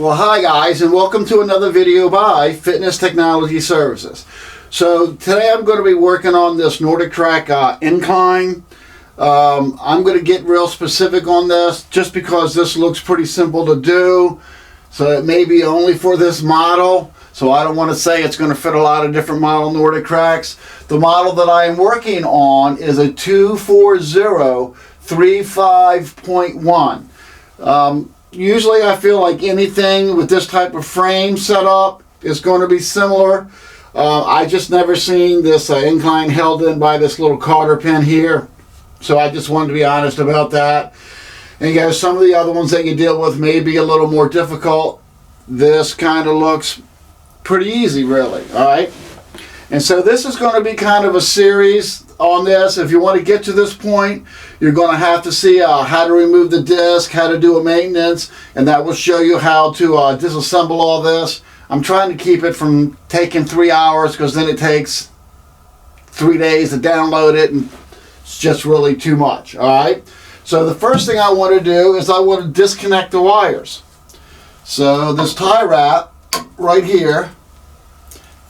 Well, hi guys, and welcome to another video by Fitness Technology Services. So today I'm going to be working on this Nordictrack incline. I'm going to get real specific on this just because this looks pretty simple to do. So it may be only for this model. So I don't want to say it's going to fit a lot of different model Nordic-Tracks. The model that I am working on is a 24035.1. Usually I feel like anything with this type of frame setup is going to be similar. I just never seen this incline held in by this little cotter pin here. So I just wanted to be honest about that. And you guys, some of the other ones that you deal with may be a little more difficult. This kind of looks pretty easy, really. Alright. And so this is going to be kind of a series on this. If you want to get to this point, you're going to have to see how to remove the disc, how to do a maintenance, and that will show you how to disassemble all this. I'm trying to keep it from taking 3 hours because then it takes 3 days to download it and it's just really too much. Alright, so the first thing I want to do is I want to disconnect the wires. So this tie wrap right here,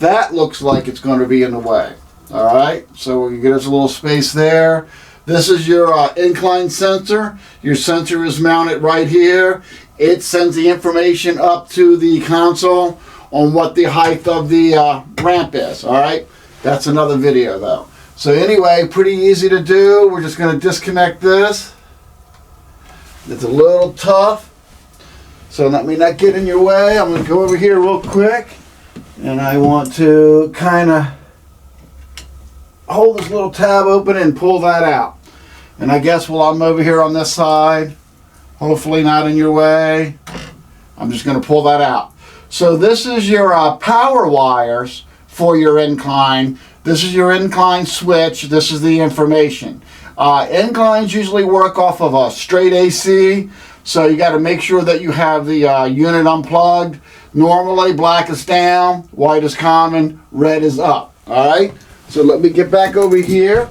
that looks like it's going to be in the way. Alright, so we get us a little space there. This is your incline sensor. Your sensor is mounted right here. It sends the information up to the console on what the height of the ramp is. Alright, that's another video though. So anyway, pretty easy to do. We're just going to disconnect this. It's a little tough, so let me not get in your way. I'm going to go over here real quick, and I want to kind of hold this little tab open and pull that out. And I guess while I'm over here on this side, hopefully not in your way, I'm just going to pull that out. So this is your power wires for your incline. This is your incline switch. This is the information. Inclines usually work off of a straight AC, so you got to make sure that you have the unit unplugged. Normally black is down, white is common, red is up. Alright, so let me get back over here.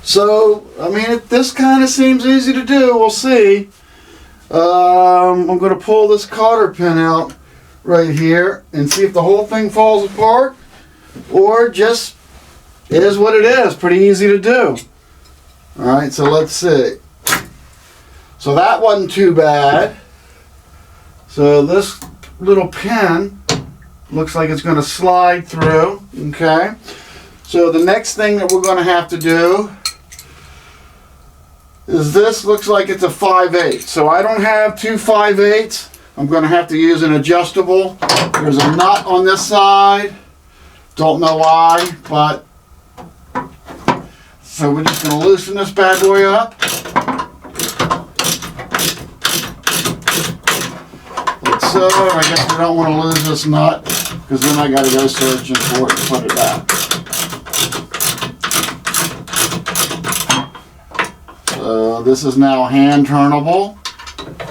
So, I mean, this kind of seems easy to do. We'll see. I'm going to pull this cotter pin out right here and see if the whole thing falls apart or just is what it is. Pretty easy to do. Alright, so let's see. So that wasn't too bad. So this little pin looks like it's going to slide through. Okay. So the next thing that we're going to have to do is this looks like it's a 5/8. So I don't have two 5/8. I'm going to have to use an adjustable. There's a nut on this side. Don't know why, but so we're just going to loosen this bad boy up. So I guess we don't want to lose this nut because then I got to go searching for it and put it back. So this is now hand turnable.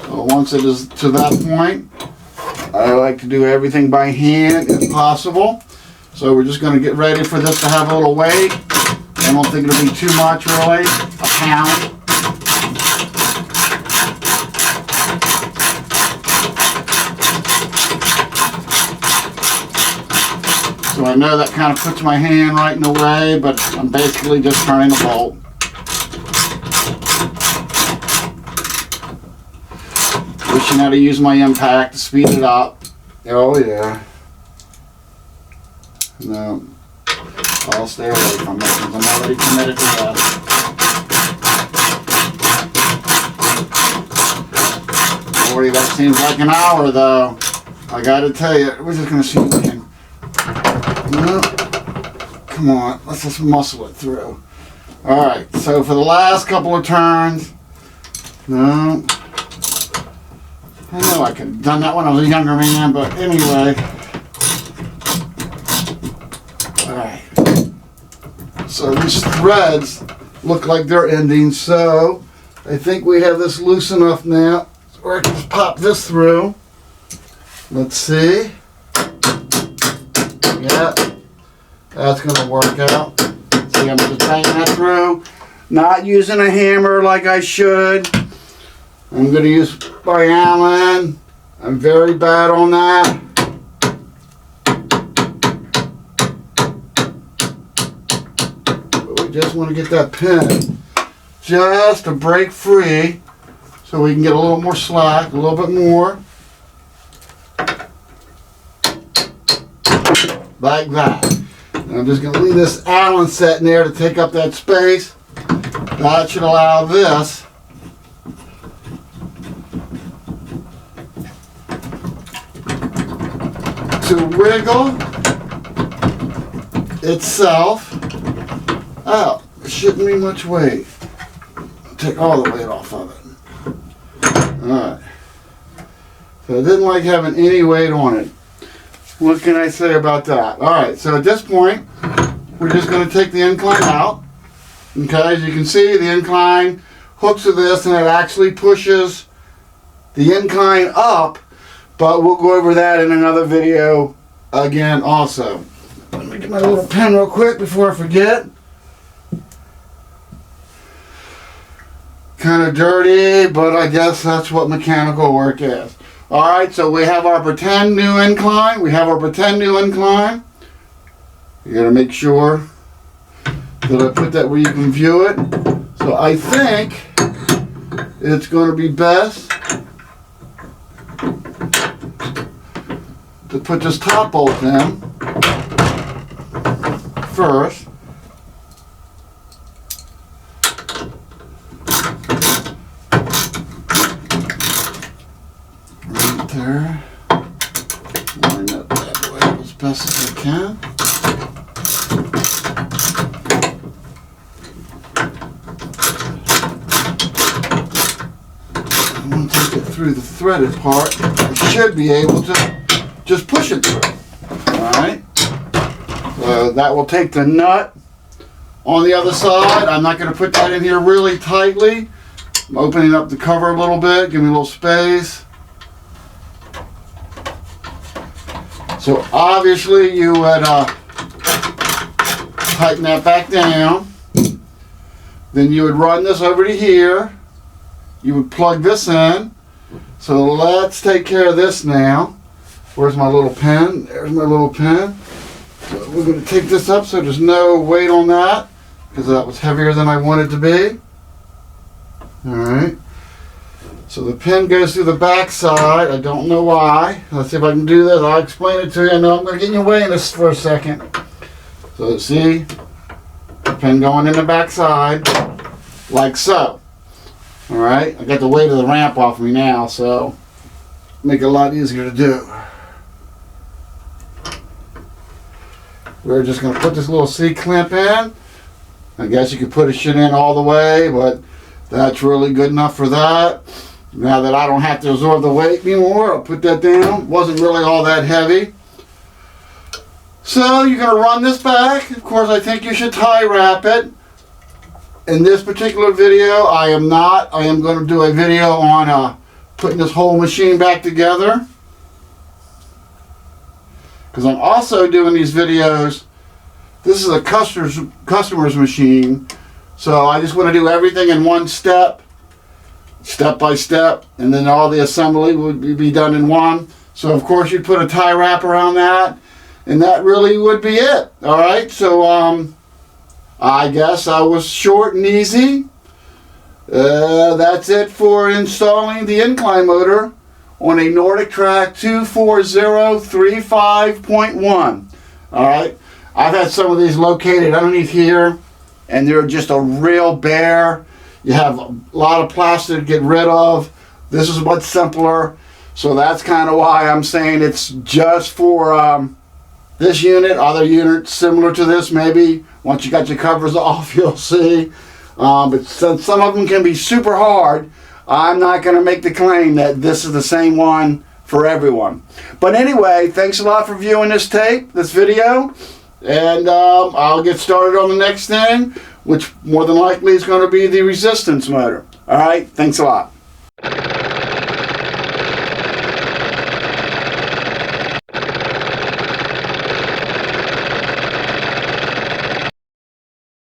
So once it is to that point, I like to do everything by hand if possible. So we're just going to get ready for this to have a little weight. I don't think it'll be too much really, a pound. So I know that kind of puts my hand right in the way, but I'm basically just turning a bolt. Wishing how to use my impact to speed it up. Oh yeah. No, I'll stay away from it because I'm already committed to that. Boy, that seems like an hour though. I gotta tell you, we're just gonna see if we can. No, come on, let's just muscle it through. Alright, so for the last couple of turns, no, I know I could have done that when I was a younger man, but anyway. Alright, so these threads look like they're ending, so I think we have this loose enough now where I can just pop this through. Let's see. Yeah, that's going to work out. See, I'm just banging that through. Not using a hammer like I should. I'm going to use my Allen. I'm very bad on that. But we just want to get that pin just to break free so we can get a little more slack, a little bit more. Like that. And I'm just going to leave this Allen set in there to take up that space. That should allow this to wiggle itself out. It shouldn't be much weight. Take all the weight off of it. Alright. So I didn't like having any weight on it. What can I say about that? Alright, so at this point, we're just going to take the incline out. Okay, as you can see, the incline hooks to this and it actually pushes the incline up, but we'll go over that in another video again also. Let me get my little pen real quick before I forget. Kind of dirty, but I guess that's what mechanical work is. Alright, so we have our pretend new incline. You gotta make sure that I put that where you can view it. So I think it's going to be best to put this top bolt in first. Right there. Line that bad boy up as best as I can. Through the threaded part, I should be able to just push it through. Alright, so that will take the nut on the other side. I'm not going to put that in here really tightly. I'm opening up the cover a little bit, give me a little space. So obviously you would tighten that back down. Then you would run this over to here. You would plug this in. So let's take care of this now. Where's my little pen? There's my little pen. So we're going to take this up so there's no weight on that, because that was heavier than I wanted to be. Alright. So the pin goes through the back side. I don't know why. Let's see if I can do this. I'll explain it to you. I know I'm going to get in your way in this for a second. So see, the pin going in the back side, like so. Alright, I got the weight of the ramp off me now, so make it a lot easier to do. We're just going to put this little C-clamp in. I guess you could put a shit in all the way, but that's really good enough for that. Now that I don't have to absorb the weight anymore, I'll put that down. Wasn't really all that heavy. So you're going to run this back. Of course, I think you should tie wrap it. In this particular video, I am not. I am going to do a video on putting this whole machine back together. Because I'm also doing these videos. This is a customer's machine. So I just want to do everything in one step by step. And then all the assembly would be done in one. So of course you'd put a tie wrap around that. And that really would be it. Alright, so I guess I was short and easy. That's it for installing the incline motor on a Nordictrack 24035.1. Alright, I've had some of these located underneath here, and they're just a real bare. You have a lot of plastic to get rid of. This is much simpler, so that's kind of why I'm saying it's just for this unit. Other units similar to this, maybe once you got your covers off, you'll see. But since some of them can be super hard, I'm not going to make the claim that this is the same one for everyone. But anyway, thanks a lot for viewing this video, and I'll get started on the next thing, which more than likely is going to be the resistance motor. Alright, thanks a lot.